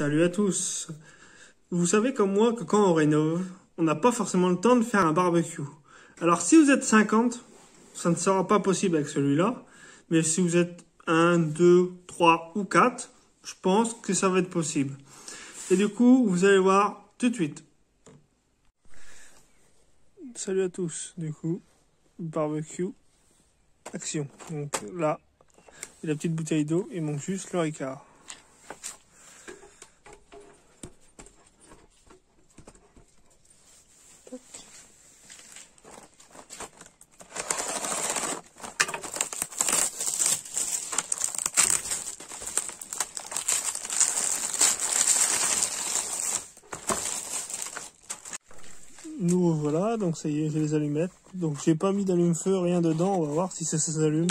Salut à tous. Vous savez comme moi que quand on rénove, on n'a pas forcément le temps de faire un barbecue. Alors si vous êtes 50, ça ne sera pas possible avec celui-là. Mais si vous êtes 1, 2, 3 ou 4, je pense que ça va être possible. Et du coup, vous allez voir tout de suite. Salut à tous. Du coup, barbecue, action. Donc là, la petite bouteille d'eau, il manque juste le Ricard. Nous voilà, donc ça y est, j'ai les allumettes. Donc j'ai pas mis d'allume-feu, rien dedans, on va voir si ça s'allume.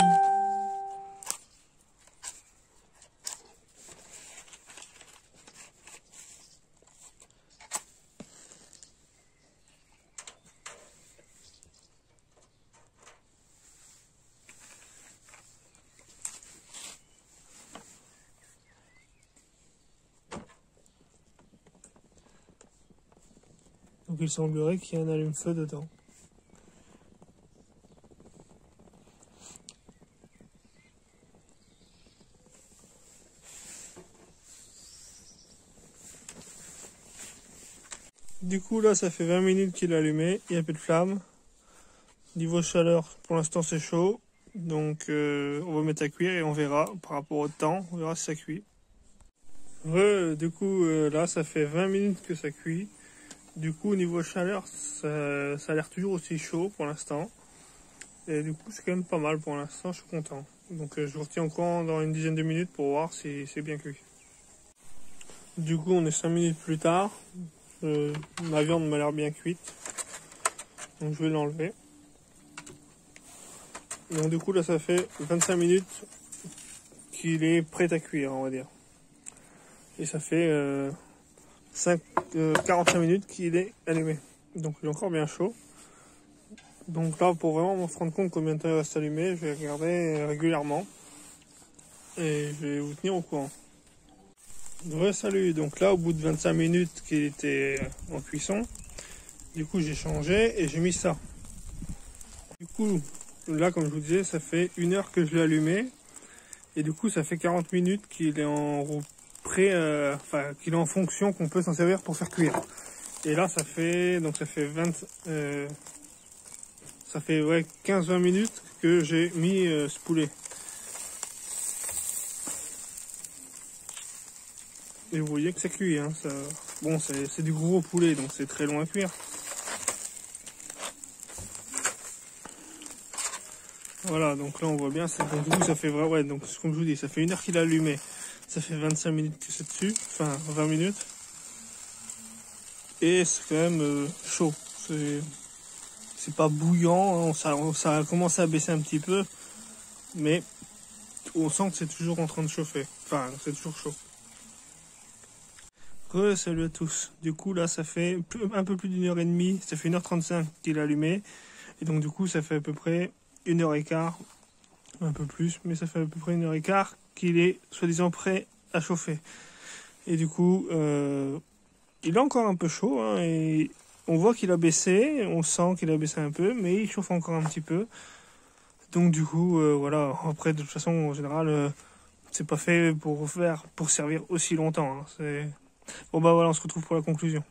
Donc il semblerait qu'il y ait un allume-feu dedans. Du coup là ça fait 20 minutes qu'il est allumé, il n'y a plus de flamme. Niveau chaleur, pour l'instant c'est chaud. Donc on va mettre à cuire et on verra par rapport au temps, on verra si ça cuit. Du coup là ça fait 20 minutes que ça cuit. Du coup, au niveau chaleur, ça a l'air toujours aussi chaud pour l'instant. Et du coup, c'est quand même pas mal pour l'instant, je suis content. Donc, je vous retiens au courant dans une dizaine de minutes pour voir si c'est bien cuit. Du coup, on est 5 minutes plus tard. Ma viande m'a l'air bien cuite. Donc, je vais l'enlever. Donc, du coup, là, ça fait 25 minutes qu'il est prêt à cuire, on va dire. Et ça fait 45 minutes qu'il est allumé. Donc il est encore bien chaud. Donc là, pour vraiment me rendre compte combien de temps il reste allumé, je vais regarder régulièrement. Et je vais vous tenir au courant. Salut, donc là au bout de 25 minutes qu'il était en cuisson, du coup j'ai changé et j'ai mis ça. Du coup, là comme je vous disais, ça fait 1 heure que je l'ai allumé. Et du coup ça fait 40 minutes qu'il est en qu'il est en fonction, qu'on peut s'en servir pour faire cuire. Et là ça fait 15-20 minutes que j'ai mis ce poulet. Et vous voyez que ça cuit, hein, ça... Bon, c'est du gros poulet, donc c'est très long à cuire. Voilà, donc là on voit bien, donc, du coup ça fait donc comme je vous dis, ça fait 1 heure qu'il a allumé. Ça fait 25 minutes que c'est dessus, enfin 20 minutes. Et c'est quand même chaud. C'est pas bouillant, hein, ça a commencé à baisser un petit peu. Mais on sent que c'est toujours en train de chauffer. Enfin, c'est toujours chaud. Salut à tous. Du coup là ça fait un peu plus d'1h30, ça fait 1h35 qu'il est allumé. Et donc du coup ça fait à peu près 1h15, un peu plus, mais ça fait à peu près 1h15 qu'il est soi-disant prêt à chauffer. Et du coup il est encore un peu chaud, hein, et on voit qu'il a baissé, on sent qu'il a baissé un peu, mais il chauffe encore un petit peu. Donc du coup voilà, après de toute façon en général c'est pas fait pour servir aussi longtemps, hein. Bon bah voilà, on se retrouve pour la conclusion.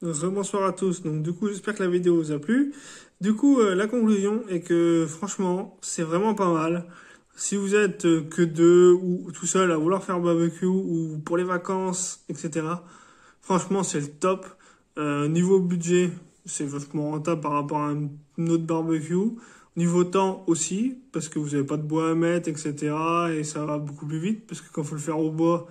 Bonsoir à tous, donc du coup j'espère que la vidéo vous a plu. Du coup la conclusion est que franchement c'est vraiment pas mal. Si vous êtes que deux ou tout seul à vouloir faire barbecue ou pour les vacances, etc. Franchement c'est le top. Niveau budget, c'est vachement rentable par rapport à un autre barbecue. Niveau temps aussi, parce que vous n'avez pas de bois à mettre, etc. Et ça va beaucoup plus vite, parce que quand il faut le faire au bois,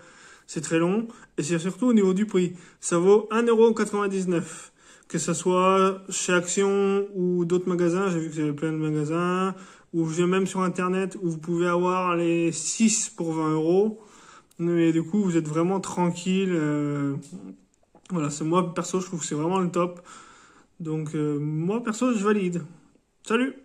c'est très long. Et c'est surtout au niveau du prix. Ça vaut 1,99 €. Que ce soit chez Action ou d'autres magasins, j'ai vu que y avait plein de magasins, ou même sur Internet, où vous pouvez avoir les 6 pour 20 €. Mais du coup, vous êtes vraiment tranquille. Voilà, moi, perso, je trouve que c'est vraiment le top. Donc, moi, perso, je valide. Salut!